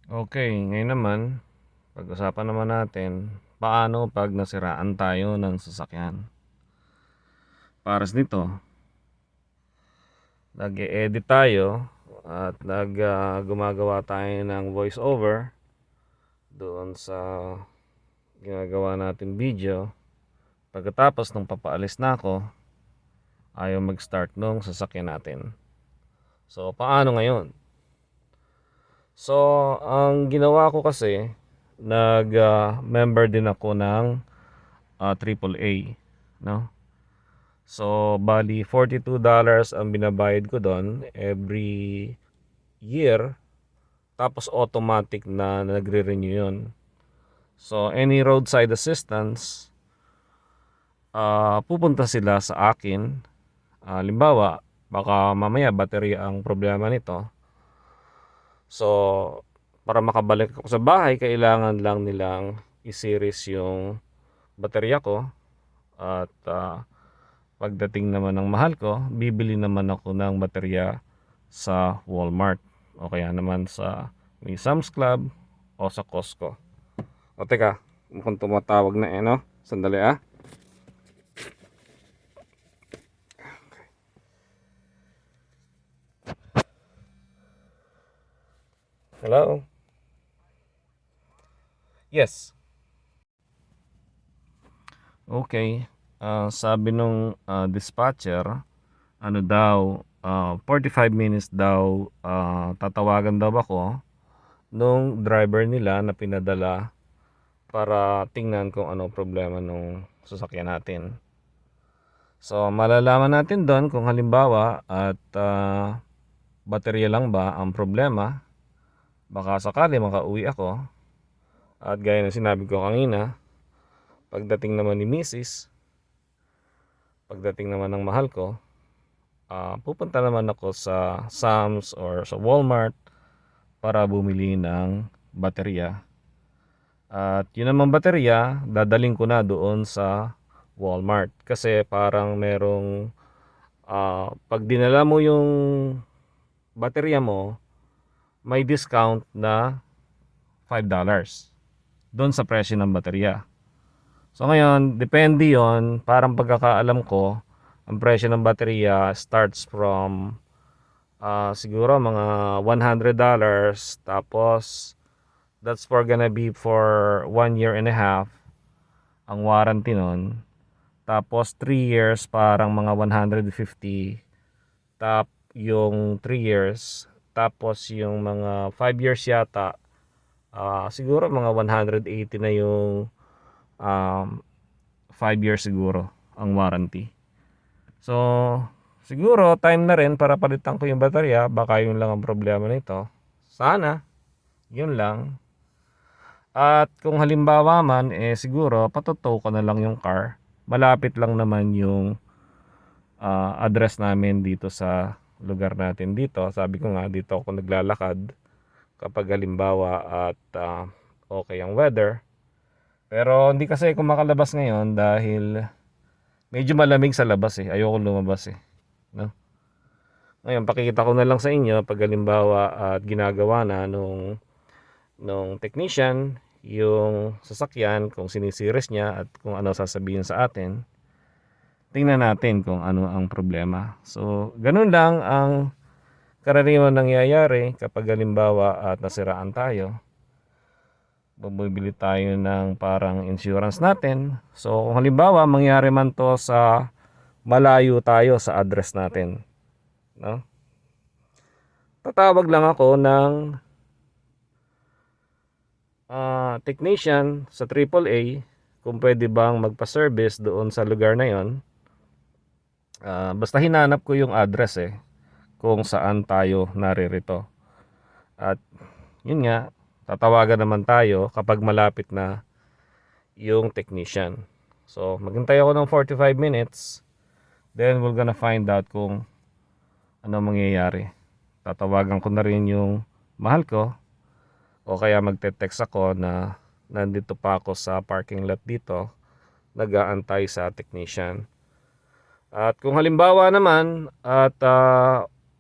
Okay, ngayon naman, pag-usapan naman natin paano 'pag nasiraan tayo ng sasakyan. Para sa nito, nag-e-edit tayo at gumagawa tayo ng voice over doon sa ginagawa natin video. Pagkatapos nung papaalis na ako, ayaw mag-start nung sasakyan natin. So, paano ngayon? So, ang ginawa ko kasi, member din ako ng AAA, no? So, bali $42 ang binabayad ko doon every year. Tapos automatic na nagre-renew yun. So, any roadside assistance, pupunta sila sa akin. Halimbawa, baka mamaya baterya ang problema nito. So, para makabalik ako sa bahay, kailangan lang nilang i-series yung baterya ko. At pagdating naman ng mahal ko, bibili naman ako ng baterya sa Walmart o kaya naman sa may Sam's Club o sa Costco. O teka, mukhang tumatawag na no? Sandali ah. Hello? Yes. Okay. Sabi nung dispatcher, ano daw, 45 minutes daw, tatawagan daw ako nung driver nila na pinadala para tingnan kung ano problema nung sasakyan natin. So, malalaman natin doon kung halimbawa at baterya lang ba ang problema. Baka sakali makauwi ako. At gaya ng sinabi ko kanina, pagdating naman ni Mrs., pagdating naman ng mahal ko, pupunta naman ako sa Sam's or sa Walmart para bumili ng baterya. At yun naman baterya, dadaling ko na doon sa Walmart. Kasi parang merong, pag dinala mo yung baterya mo, may discount na $5 doon sa presyo ng baterya. So ngayon, depende yon. Parang pagkakaalam ko, ang presyo ng baterya starts from siguro mga $100. Tapos that's gonna be for 1 year and a half ang warranty nun. Tapos 3 years parang mga 150. Yung 3 years. Tapos yung mga 5 years yata, siguro mga 180 na yung um, 5 years siguro ang warranty. So, siguro time na rin para palitan ko yung baterya. Baka yun lang ang problema nito. Sana, yun lang. At kung halimbawa man, siguro patutow ko na lang yung car. Malapit lang naman yung address namin dito sa lugar natin dito. Sabi ko nga, dito ako naglalakad kapag halimbawa at okay ang weather. Pero hindi kasi ako makalabas ngayon dahil medyo malamig sa labas eh. Ayoko lumabas eh. No? Ngayon, pakikita ko na lang sa inyo pag halimbawa at ginagawa na nung technician yung sasakyan, kung sinisiris niya at kung ano sasabihin sa atin. Tingnan natin kung ano ang problema. So, ganun lang ang karaniwang nangyayari kapag halimbawa at nasiraan tayo. Bumibili tayo ng parang insurance natin. So, kung halimbawa mangyari man to sa malayo tayo sa address natin, no? Tatawag lang ako ng technician sa AAA kung pwede bang magpa-service doon sa lugar na yon. Basta hinanap ko yung address kung saan tayo naririto. At yun nga, tatawagan naman tayo kapag malapit na yung technician. So, maghintay ako ng 45 minutes. Then, we're gonna find out kung ano mangyayari. Tatawagan ko na rin yung mahal ko. O kaya magte-text ako na nandito pa ako sa parking lot dito, nag-aantay sa technician. At kung halimbawa naman at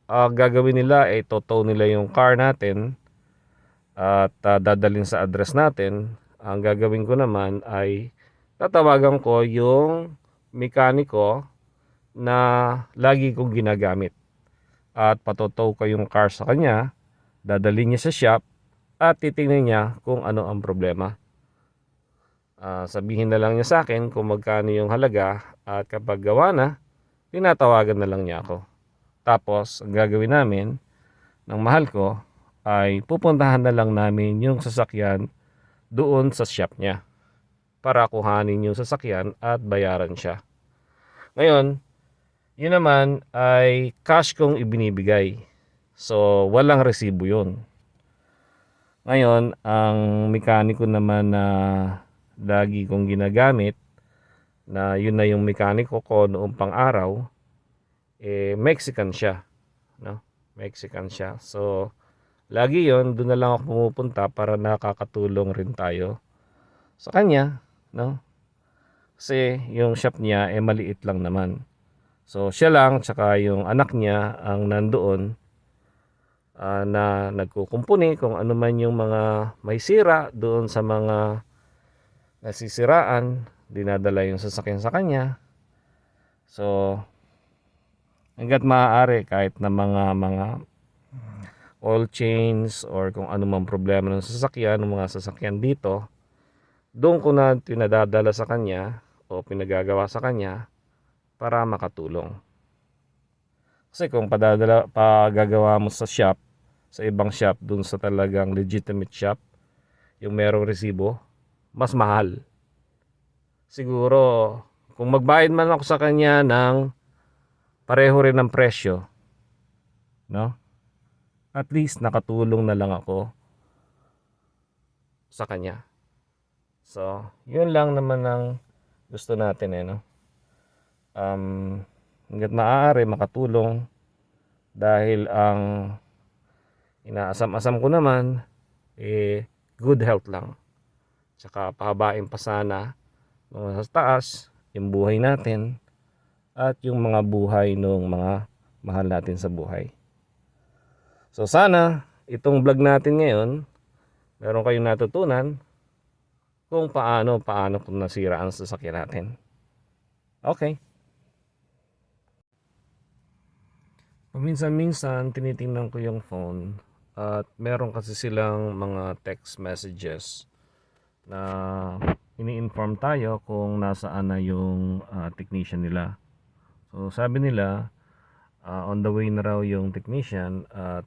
gagawin nila ay totow nila yung car natin at dadalhin sa address natin, ang gagawin ko naman ay tatawagan ko yung mekaniko na lagi kong ginagamit at patotow ko yung car sa kanya, dadalhin niya sa shop at titingnan niya kung ano ang problema. Sabihin na lang niya sa akin kung magkano yung halaga at kapag gawa na, tinatawagan na lang niya ako. Tapos, ang gagawin namin ng mahal ko ay pupuntahan na lang namin yung sasakyan doon sa shop niya para kuhanin yung sasakyan at bayaran siya. Ngayon, yun naman ay cash kong ibinibigay. So, walang resibo yun. Ngayon, ang mekaniko naman na lagi kong ginagamit, na yun na yung mekaniko ko noong pang-araw, Mexican siya, no? Mexican siya. So, lagi yon doon na lang ako pumupunta para nakakatulong rin tayo sa kanya, no? Kasi yung shop niya maliit lang naman. So, siya lang tsaka yung anak niya ang nandoon na nagkukumpuni kung ano man yung mga may sira doon sa mga nasisiraan, dinadala yung sasakyan sa kanya. So, hangga't maaari kahit na mga oil change or kung ano mang problema ng sasakyan, ng mga sasakyan dito, doon ko na pinadadala sa kanya o pinagagawa sa kanya para makatulong. Kasi kung pagagawa mo sa shop, sa ibang shop, dun sa talagang legitimate shop, yung merong resibo, mas mahal. Siguro, kung magbayad man ako sa kanya ng pareho rin ng presyo, no? At least nakatulong na lang ako sa kanya. So, yun lang naman ang gusto natin no? Hangga't maaari makatulong dahil ang inaasam-asam ko naman good health lang. Tsaka pahabain pa sana sa taas yung buhay natin at yung mga buhay ng mga mahal natin sa buhay. So sana itong vlog natin ngayon, meron kayong natutunan kung paano kung nasira ang sasakyan natin. Okay. Paminsan-minsan tinitingnan ko yung phone at meron kasi silang mga text messages na ini-inform tayo kung nasaan na yung technician nila. So sabi nila on the way na raw yung technician at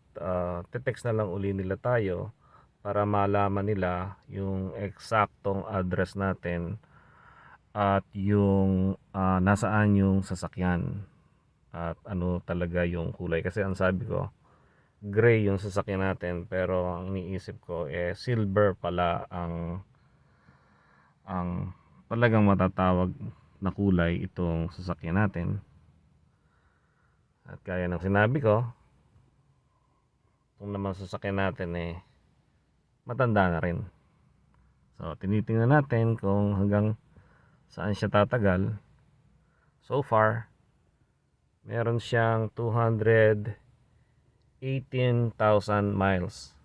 te-text na lang uli nila tayo para malaman nila yung eksaktong address natin at yung nasaan yung sasakyan at ano talaga yung kulay. Kasi ang sabi ko, gray yung sasakyan natin, pero ang iniisip ko silver pala ang talagang matatawag na kulay itong sasakyan natin. At kaya ng sinabi ko, kung naman sasakyan natin matanda na rin. So tinitingnan natin kung hanggang saan siya tatagal. So far, meron siyang 218,000 miles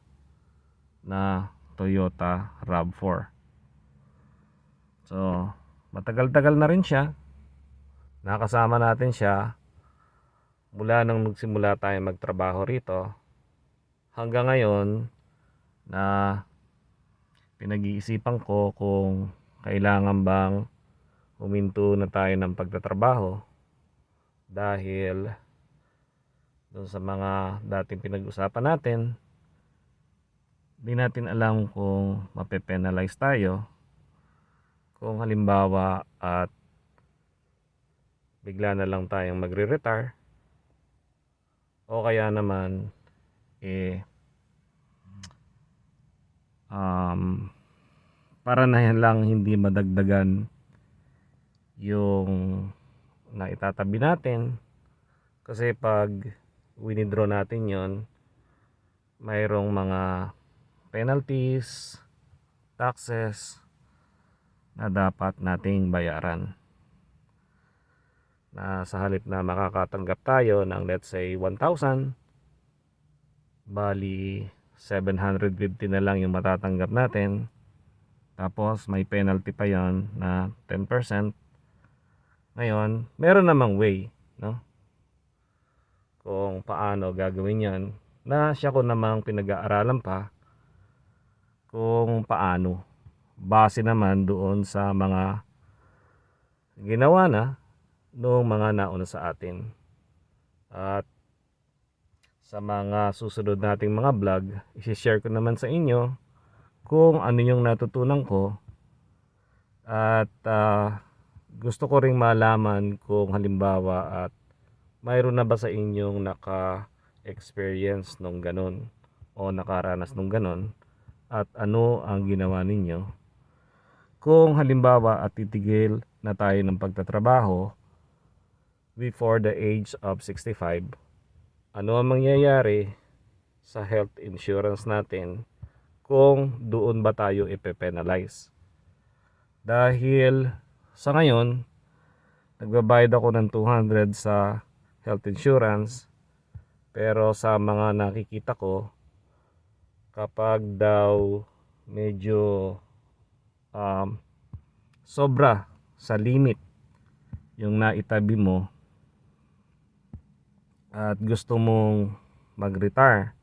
na Toyota RAV4. So, matagal-tagal na rin siya. Nakasama natin siya mula nang magsimula tayo magtrabaho rito hanggang ngayon na pinag-iisipan ko kung kailangan bang huminto na tayo ng pagtatrabaho dahil doon sa mga dating pinag-usapan natin. Di natin alam kung mape-penalize tayo kung halimbawa at bigla na lang tayong magre-retire o kaya naman para na lang hindi madagdagan yung naitatabi natin. Kasi pag winidraw natin yon, mayroong mga penalties, taxes na dapat nating bayaran. Na sa halip na makakatanggap tayo ng let's say 1,000, bali 750 na lang yung matatanggap natin. Tapos may penalty pa yon na 10%. Ngayon, meron namang way, no? Kung paano gagawin yan, na siya ko namang pinag-aaralan pa kung paano. Base naman doon sa mga ginawa na noong mga nauna sa atin. At sa mga susunod nating mga vlog, i-share ko naman sa inyo kung ano yung natutunan ko. At gusto ko ring malaman kung halimbawa at mayroon na ba sa inyong naka-experience nung ganun o nakaranas nung ganun, at ano ang ginawa ninyo kung halimbawa at titigil na tayo ng pagtatrabaho before the age of 65. Ano ang mangyayari sa health insurance natin kung doon ba tayo ipe-penalize? Dahil sa ngayon, nagbabayad ako ng 200 sa health insurance, pero sa mga nakikita ko, kapag daw medyo sobra sa limit yung naitabi mo at gusto mong mag-retire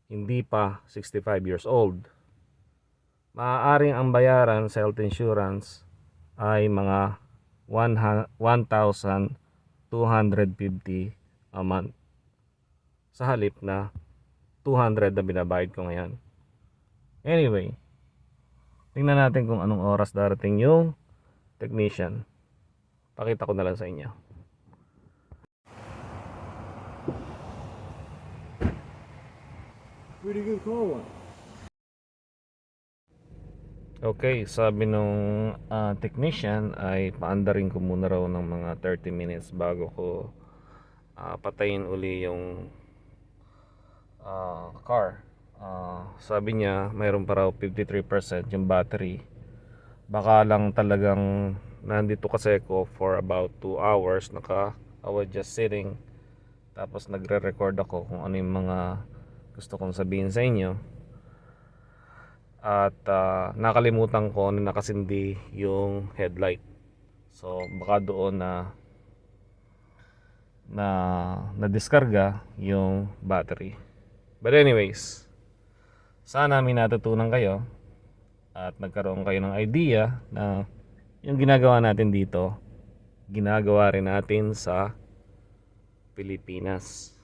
hindi pa 65 years old, maaaring ang bayaran sa health insurance ay mga 1,250 a month sa halip na 200 na binabayad ko ngayon. Anyway, tingnan natin kung anong oras darating yung technician. Pakita ko na lang sa inyo. Pretty good call one. Okay, sabi nung technician ay paandarin ko muna raw ng mga 30 minutes bago ko patayin uli yung car. Sabi niya mayroon pa raw 53% yung battery. Baka lang talagang nandito kasi ako for about 2 hours. I was just sitting, tapos nagre-record ako kung ano yung mga gusto kong sabihin sa inyo. At nakalimutan ko na nakasindi yung headlight. So baka doon na diskarga yung battery. But anyways, sana may natutunan kayo at nagkaroon kayo ng idea na yung ginagawa natin dito, ginagawa rin natin sa Pilipinas.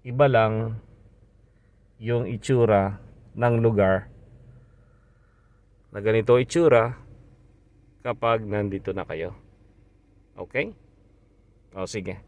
Iba lang yung itsura ng lugar na ganito itsura kapag nandito na kayo. Okay? O sige.